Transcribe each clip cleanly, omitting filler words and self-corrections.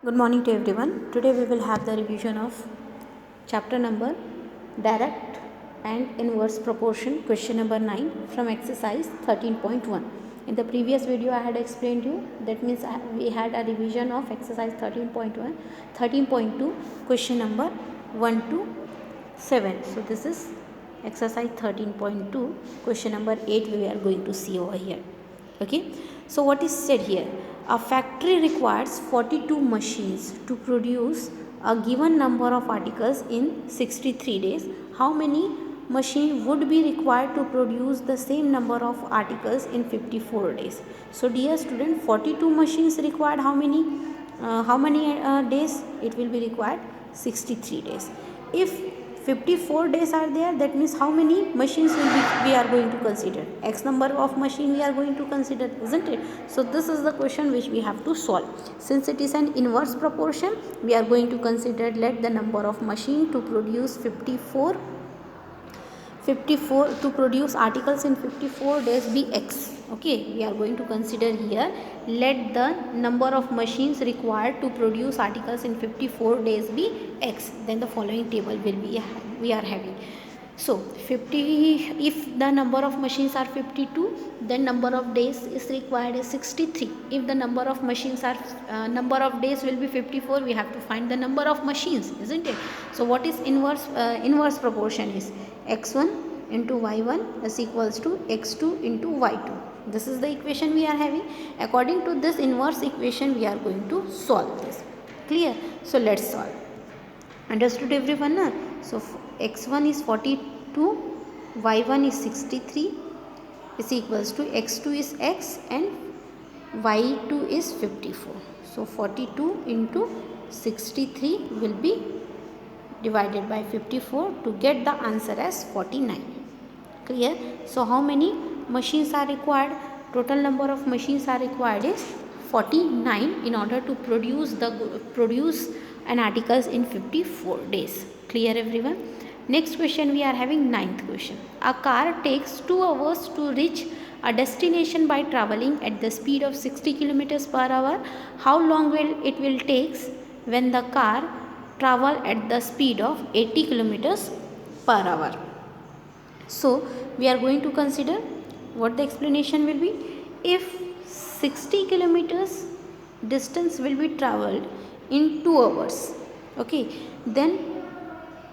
Good morning to everyone. Today we will have the revision of chapter number direct and inverse proportion, question number 9 from exercise 13.1. In the previous video I had explained you, that means we had a revision of exercise 13.1, 13.2, question number 1 to 7. So this is exercise 13.2, question number 8 we are going to see over here. Okay, so what is said here? A factory requires 42 machines to produce a given number of articles in 63 days. How many machines would be required to produce the same number of articles in 54 days? So dear student, 42 machines required how many days? It will be required 63 days. If 54 days are there, that means how many machines we are going to consider? X number of machine we are going to consider, isn't it? So this is the question which we have to solve. Since it is an inverse proportion, we are going to consider, let the number of machine to produce 54 to produce articles in 54 days be X. Okay, we are going to consider here, let the number of machines required to produce articles in 54 days be X. Then the following table will be we are having. So 50, if the number of machines are 52, then number of days is required is 63. If the number of machines are number of days will be 54, we have to find the number of machines, isn't it? So what is inverse proportion is x1 into y1 is equals to x2 into y2. This is the equation we are having. According to this inverse equation, we are going to solve this. Clear? So let's solve. Understood everyone? Na? So x1 is 42, y1 is 63 is equals to x2 is x and y2 is 54. So 42 into 63 will be divided by 54 to get the answer as 49. Clear? So how many machines are required? Total number of machines are required is 49 in order to produce an articles in 54 days. Clear everyone? Next question we are having 9th question. A car takes 2 hours to reach a destination by traveling at the speed of 60 km per hour. How long will it take when the car travel at the speed of 80 km per hour? So we are going to consider what the explanation will be. If 60 kilometers distance will be traveled in 2 hours, okay, then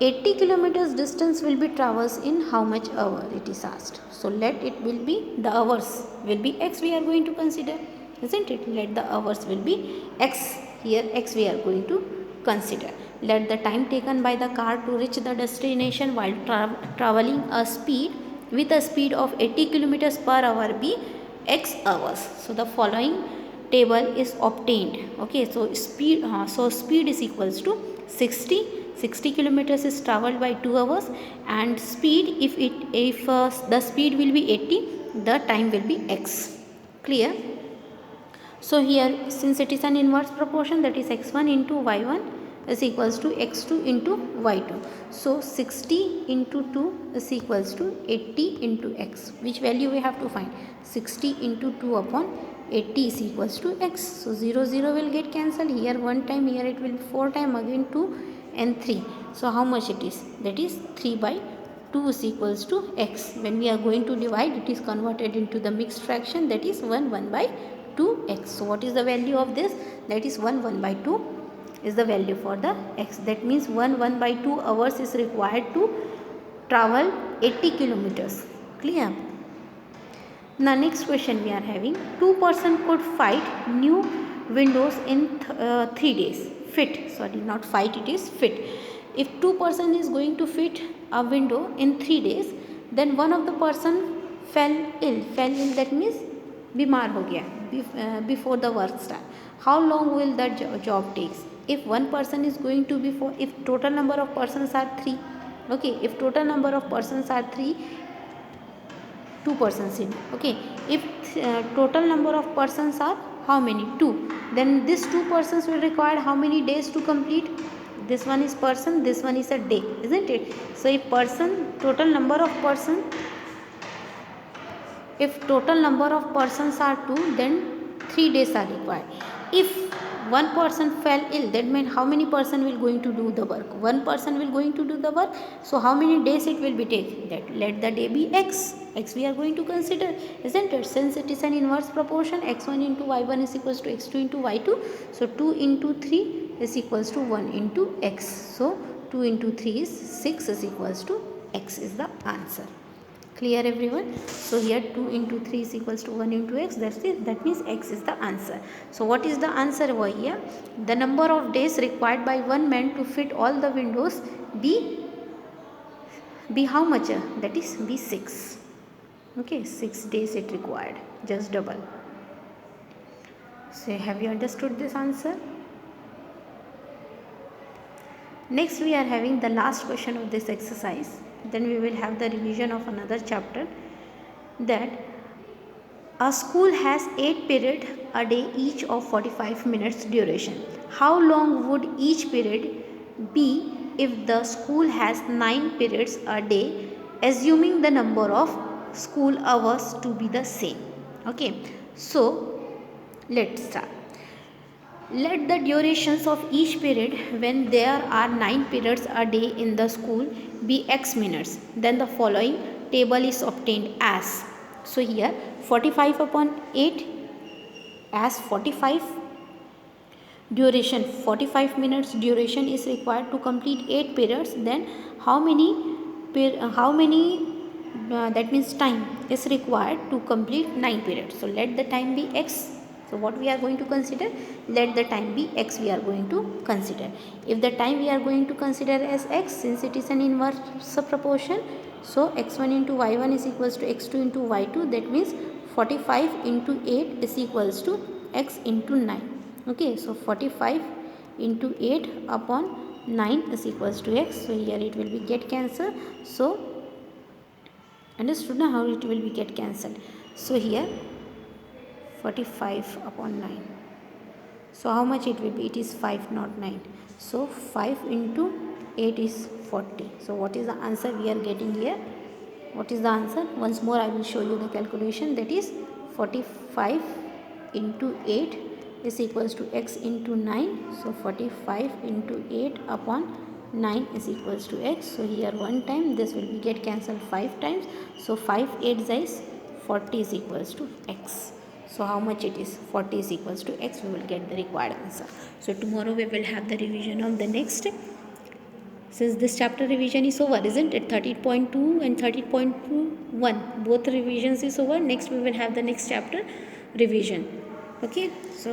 80 kilometers distance will be traversed in how much hour it is asked. So let it will be, the hours will be x we are going to consider, isn't it? Let the hours will be x, here x we are going to consider. Let the time taken by the car to reach the destination while traveling with a speed of 80 kilometers per hour be x hours. So the following table is obtained. Okay, so speed is equals to 60 kilometers is traveled by 2 hours, and speed, if the speed will be 80, the time will be x. Clear? So here, since it is an inverse proportion, that is x1 into y1 is equals to x2 into y2. So 60 into 2 is equals to 80 into x. Which value we have to find? 60 into 2 upon 80 is equals to x. So 0 will get cancelled. Here 1 time, here it will be 4 time, again 2 and 3. So how much it is? That is 3 by 2 is equals to x. When we are going to divide, it is converted into the mixed fraction, that is 1 by 2x. So what is the value of this? That is 1 by 2 is the value for the x. That means 1 by 2 hours is required to travel 80 kilometers. Clear? Now next question we are having. 2 persons could fight new windows in 3 days. Fit, sorry, not fight, it is fit. If 2 persons is going to fit a window in 3 days, then one of the person fell ill, that means बीमार हो गया before the work start. How long will that job takes? If one person is going to be if total number of persons are 3, okay, if total number of persons are 3, 2 persons in, okay, if total number of persons are how many? 2, then these 2 persons will require how many days to complete? This one is person, this one is a day, isn't it? So if total number of persons are 2, then 3 days are required. If one person fell ill, that means how many person will going to do the work? One person will going to do the work. So how many days it will be take? That let the day be x we are going to consider, isn't it? Since it is an inverse proportion, x1 into y1 is equals to x2 into y2. So 2 into 3 is equals to 1 into x. So 2 into 3 is 6 is equals to x is the answer. Clear everyone? So here 2 into 3 is equals to 1 into x. That's it. That means x is the answer. So what is the answer over here? The number of days required by one man to fit all the windows be how much? That is be 6. Okay, 6 days it required. Just double. So have you understood this answer? Next we are having the last question of this exercise. Then we will have the revision of another chapter. That a school has 8 periods a day, each of 45 minutes duration. How long would each period be if the school has 9 periods a day, assuming the number of school hours to be the same? Okay, so let's start. Let the durations of each period when there are 9 periods a day in the school be x minutes. Then the following table is obtained as. So here 45 upon 8 as 45 duration, 45 minutes duration is required to complete 8 periods. Then how many that means time is required to complete 9 periods. So let the time be x. So what we are going to consider? Let the time be x we are going to consider. If the time we are going to consider as x, since it is an inverse proportion, so x1 into y1 is equals to x2 into y2. That means 45 into 8 is equals to x into 9. Okay, so 45 into 8 upon 9 is equals to x. So here it will be get cancelled. So understood now how it will be get cancelled. So here 45 upon 9. So how much it will be? It is 5 not 9. So 5 into 8 is 40. So what is the answer we are getting here? What is the answer? Once more I will show you the calculation. That is 45 into 8 is equals to x into 9. So 45 into 8 upon 9 is equals to x. So here one time this will be get cancelled 5 times. So 5 8 is 40 is equals to x. So how much it is? 40 is equals to x. We will get the required answer. So tomorrow we will have the revision of the next. Since this chapter revision is over, isn't it? 30.2 and 30.21 both revisions is over. Next we will have the next chapter revision. Okay. So